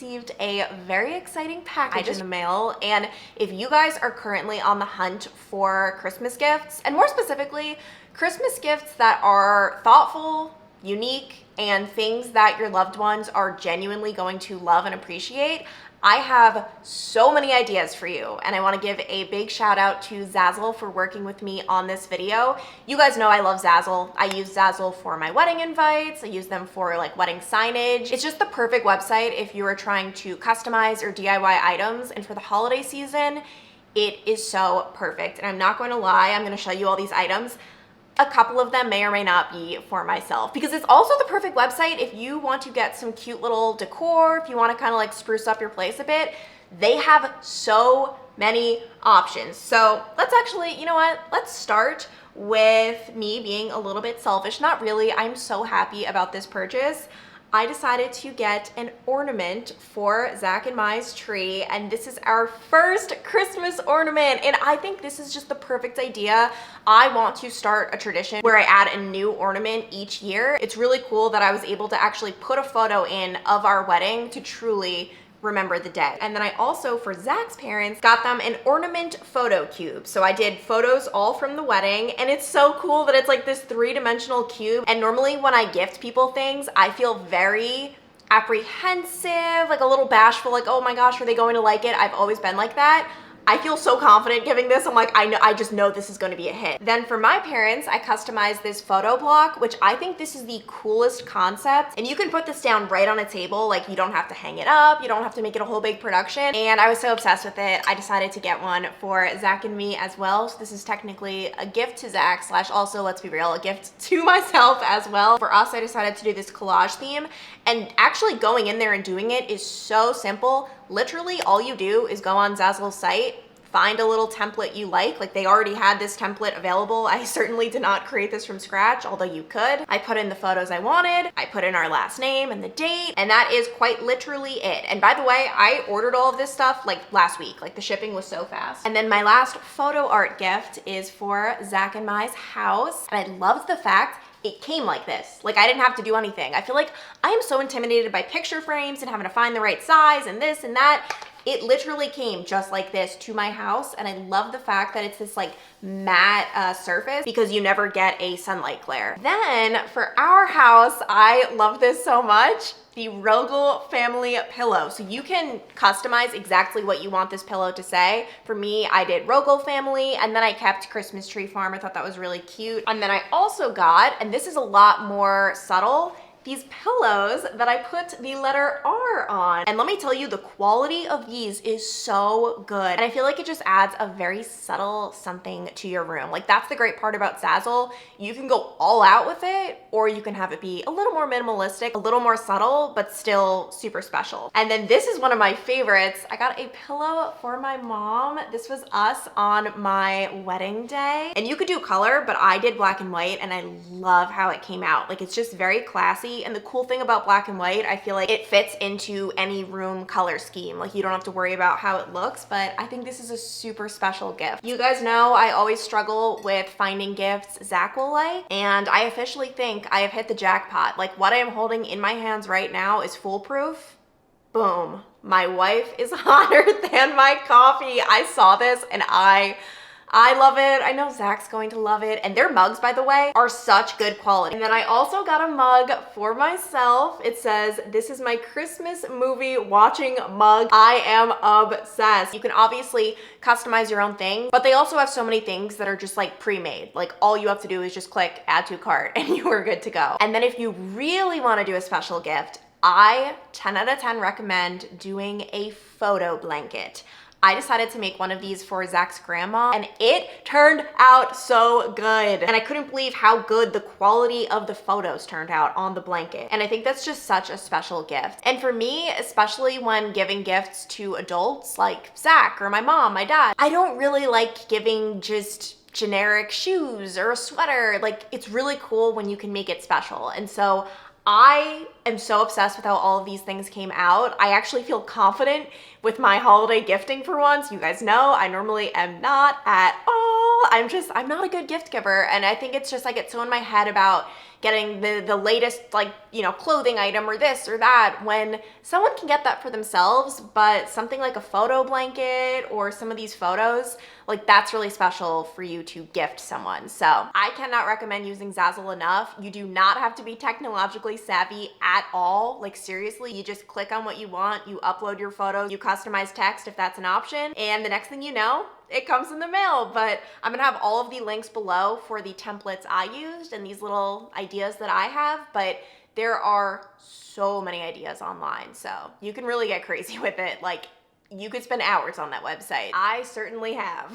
received a very exciting package in the mail, and if you guys are currently on the hunt for Christmas gifts, and more specifically, Christmas gifts that are thoughtful, unique, and things that your loved ones are genuinely going to love and appreciate, I have so many ideas for you, and I want to give a big shout out to Zazzle for working with me on this video. You guys know I love Zazzle. I use Zazzle for my wedding invites. I use them for like wedding signage. It's just the perfect website if you are trying to customize or DIY items, and for the holiday season, it is so perfect. And I'm not going to lie, I'm going to show you all these items. A couple of them may or may not be for myself, because it's also the perfect website if you want to get some cute little decor, if you want to kind of like spruce up your place a bit. They have so many options. So let's actually, you know what? Let's start with me being a little bit selfish. Not really. I'm so happy about this purchase. I decided to get an ornament for Zach and Mai's tree, and this is our first Christmas ornament, and I think this is just the perfect idea. I want to start a tradition where I add a new ornament each year. It's really cool that I was able to actually put a photo in of our wedding to truly remember the day. And then I also, for Zach's parents, got them an ornament photo cube. So I did photos all from the wedding, and it's so cool that it's like this 3-dimensional cube. And normally when I gift people things, I feel very apprehensive, like a little bashful, like, oh my gosh, are they going to like it? I've always been like that. I feel so confident giving this. I'm like, I just know this is going to be a hit. Then for my parents, I customized this photo block, which I think this is the coolest concept. And you can put this down right on a table. Like, you don't have to hang it up. You don't have to make it a whole big production. And I was so obsessed with it, I decided to get one for Zach and me as well. So this is technically a gift to Zach / also, let's be real, a gift to myself as well. For us, I decided to do this collage theme, and actually going in there and doing it is so simple. Literally all you do is go on Zazzle's site, find a little template you like they already had this template available. I certainly did not create this from scratch, although you could. I put in the photos I wanted, I put in our last name and the date, and that is quite literally it. And by the way, I ordered all of this stuff like last week, like the shipping was so fast. And then my last photo art gift is for Zach and Mai's house, and I loved the fact it came like this. Like, I didn't have to do anything. I feel like I am so intimidated by picture frames and having to find the right size and this and that. It literally came just like this to my house, and I love the fact that it's this like matte surface because you never get a sunlight glare. Then for our house, I love this so much. The Rogel family pillow. So you can customize exactly what you want this pillow to say. For me, I did Rogel family, and then I kept Christmas Tree Farm. I thought that was really cute. And then I also got, and this is a lot more subtle, these pillows that I put the letter R on. And let me tell you, the quality of these is so good. And I feel like it just adds a very subtle something to your room. Like, that's the great part about Zazzle. You can go all out with it, or you can have it be a little more minimalistic, a little more subtle, but still super special. And then this is one of my favorites. I got a pillow for my mom. This was us on my wedding day. And you could do color, but I did black and white, and I love how it came out. Like, it's just very classy. And the cool thing about black and white, I feel like it fits into any room color scheme. Like, you don't have to worry about how it looks, but I think this is a super special gift. You guys know I always struggle with finding gifts Zach will like, and I officially think I have hit the jackpot. Like, what I am holding in my hands right now is foolproof. Boom. My wife is hotter than my coffee. I saw this and I love it. I know Zach's going to love it. And their mugs, by the way, are such good quality. And then I also got a mug for myself. It says, "This is my Christmas movie watching mug. I am obsessed." You can obviously customize your own thing, but they also have so many things that are just like pre-made. Like, all you have to do is just click add to cart and you are good to go. And then if you really want to do a special gift, I 10 out of 10 recommend doing a photo blanket. I decided to make one of these for Zach's grandma, and it turned out so good. And I couldn't believe how good the quality of the photos turned out on the blanket. And I think that's just such a special gift. And for me, especially when giving gifts to adults like Zach or my mom, my dad, I don't really like giving just generic shoes or a sweater. Like, it's really cool when you can make it special. And so I am so obsessed with how all of these things came out. I actually feel confident with my holiday gifting for once. You guys know I normally am not at all. I'm not a good gift giver. And I think it's just I get so in my head about getting the latest, like, you know, clothing item or this or that, when someone can get that for themselves, but something like a photo blanket or some of these photos, like, that's really special for you to gift someone. So I cannot recommend using Zazzle enough. You do not have to be technologically savvy at all. Like, seriously, you just click on what you want, you upload your photos, you customize text if that's an option, and the next thing you know, it comes in the mail. But I'm gonna have all of the links below for the templates I used and these little ideas that I have, but there are so many ideas online, so you can really get crazy with it. Like, you could spend hours on that website. I certainly have.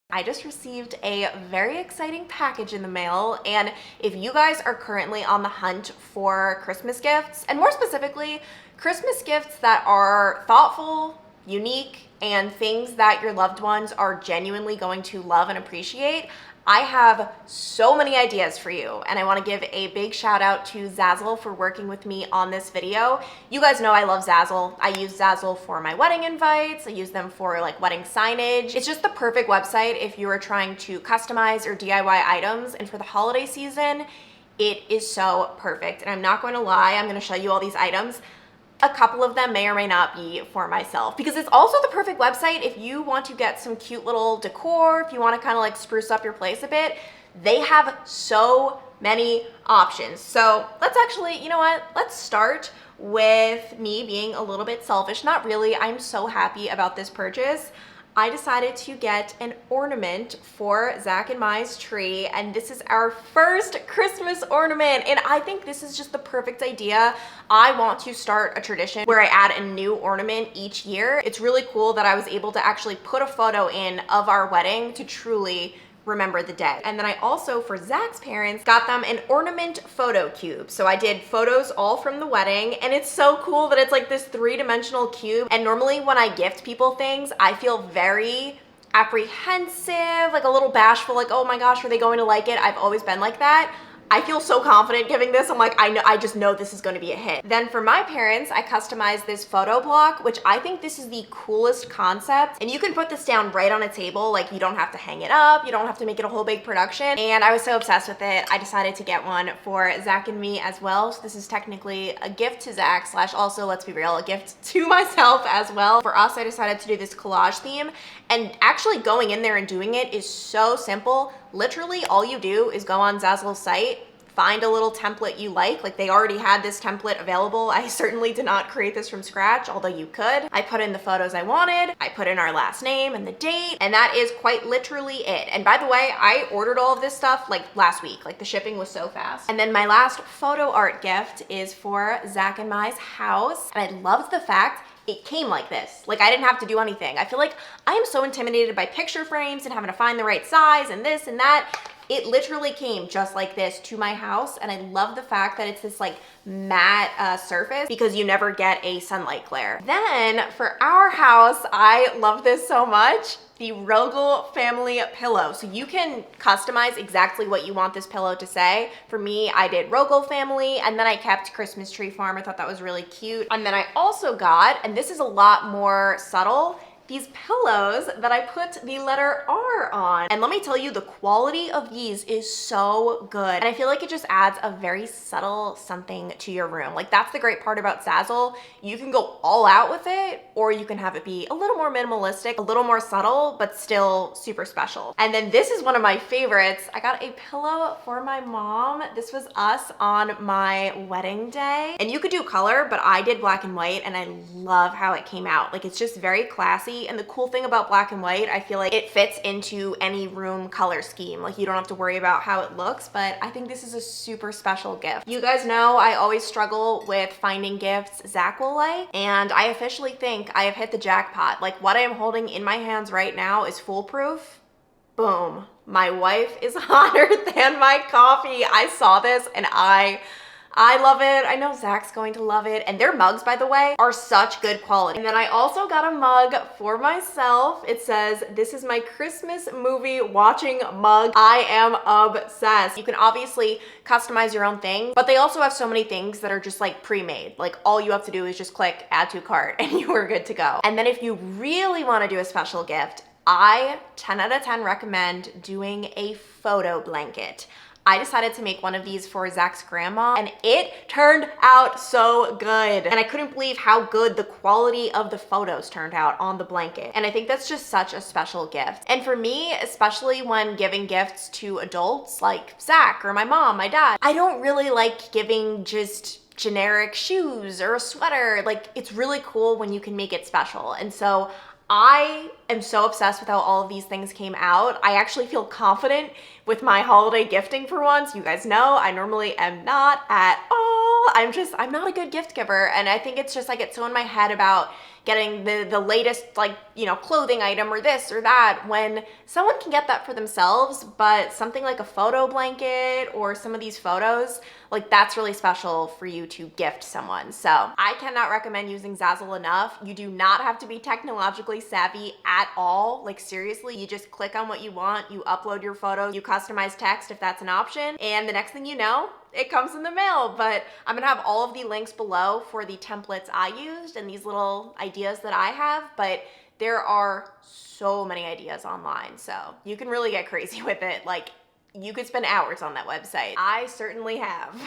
I just received a very exciting package in the mail, and if you guys are currently on the hunt for Christmas gifts, and more specifically, Christmas gifts that are thoughtful, unique, and things that your loved ones are genuinely going to love and appreciate, I have so many ideas for you, and I want to give a big shout out to Zazzle for working with me on this video. You guys know I love Zazzle. I use Zazzle for my wedding invites. I use them for like wedding signage. It's just the perfect website if you are trying to customize or DIY items, and for the holiday season, it is so perfect. And I'm not going to lie, I'm going to show you all these items. A couple of them may or may not be for myself, because it's also the perfect website if you want to get some cute little decor, if you want to kind of like spruce up your place a bit. They have so many options. So let's actually, you know what? Let's start with me being a little bit selfish. Not really. I'm so happy about this purchase. I decided to get an ornament for Zach and Mai's tree, and this is our first Christmas ornament, and I think this is just the perfect idea. I want to start a tradition where I add a new ornament each year. It's really cool that I was able to actually put a photo in of our wedding to truly remember the day. And then I also, for Zach's parents, got them an ornament photo cube. So I did photos all from the wedding, and it's so cool that it's like this 3-dimensional cube. And normally when I gift people things, I feel very apprehensive, like a little bashful, like, oh my gosh, are they going to like it? I've always been like that. I feel so confident giving this. I'm like, I just know this is going to be a hit. Then for my parents, I customized this photo block, which I think this is the coolest concept. And you can put this down right on a table. Like, you don't have to hang it up. You don't have to make it a whole big production. And I was so obsessed with it, I decided to get one for Zach and me as well. So this is technically a gift to Zach / also, let's be real, a gift to myself as well. For us, I decided to do this collage theme. And actually going in there and doing it is so simple. Literally all you do is go on Zazzle's site, find a little template you like they already had this template available. I certainly did not create this from scratch, although you could. I put in the photos I wanted, I put in our last name and the date, and that is quite literally it. And by the way, I ordered all of this stuff like last week, like the shipping was so fast. And then my last photo art gift is for Zach and Mai's house, and I loved the fact it came like this. Like, I didn't have to do anything. I feel like I am so intimidated by picture frames and having to find the right size and this and that. It literally came just like this to my house, and I love the fact that it's this like matte surface because you never get a sunlight glare. Then for our house, I love this so much. The Rogel family pillow. So you can customize exactly what you want this pillow to say. For me, I did Rogel family, and then I kept Christmas tree farm. I thought that was really cute. And then I also got, and this is a lot more subtle, these pillows that I put the letter R on. And let me tell you, the quality of these is so good. And I feel like it just adds a very subtle something to your room. Like, that's the great part about Zazzle. You can go all out with it, or you can have it be a little more minimalistic, a little more subtle, but still super special. And then this is one of my favorites. I got a pillow for my mom. This was us on my wedding day. And you could do color, but I did black and white, and I love how it came out. Like, it's just very classy. And the cool thing about black and white, I feel like it fits into any room color scheme. Like, you don't have to worry about how it looks, but I think this is a super special gift. You guys know I always struggle with finding gifts Zach will like, and I officially think I have hit the jackpot. Like, what I am holding in my hands right now is foolproof. Boom. My wife is hotter than my coffee. I saw this and I love it. I know Zach's going to love it. And their mugs, by the way, are such good quality. And then I also got a mug for myself. It says, "This is my Christmas movie watching mug. I am obsessed." You can obviously customize your own thing, but they also have so many things that are just like pre-made. Like, all you have to do is just click add to cart and you are good to go. And then if you really want to do a special gift, I 10 out of 10 recommend doing a photo blanket. I decided to make one of these for Zach's grandma, and it turned out so good. And I couldn't believe how good the quality of the photos turned out on the blanket. And I think that's just such a special gift. And for me, especially when giving gifts to adults like Zach or my mom, my dad, I don't really like giving just generic shoes or a sweater. Like, it's really cool when you can make it special. And so I am so obsessed with how all of these things came out. I actually feel confident with my holiday gifting for once. You guys know I normally am not at all. I'm not a good gift giver. And I think it's just I get so in my head about getting the latest, like, you know, clothing item or this or that, when someone can get that for themselves, but something like a photo blanket or some of these photos, like, that's really special for you to gift someone. So I cannot recommend using Zazzle enough. You do not have to be technologically savvy at all. Like, seriously, you just click on what you want, you upload your photos, you customize text if that's an option, and the next thing you know, it comes in the mail. But I'm gonna have all of the links below for the templates I used and these little ideas that I have, but there are so many ideas online, so you can really get crazy with it. Like, you could spend hours on that website. I certainly have.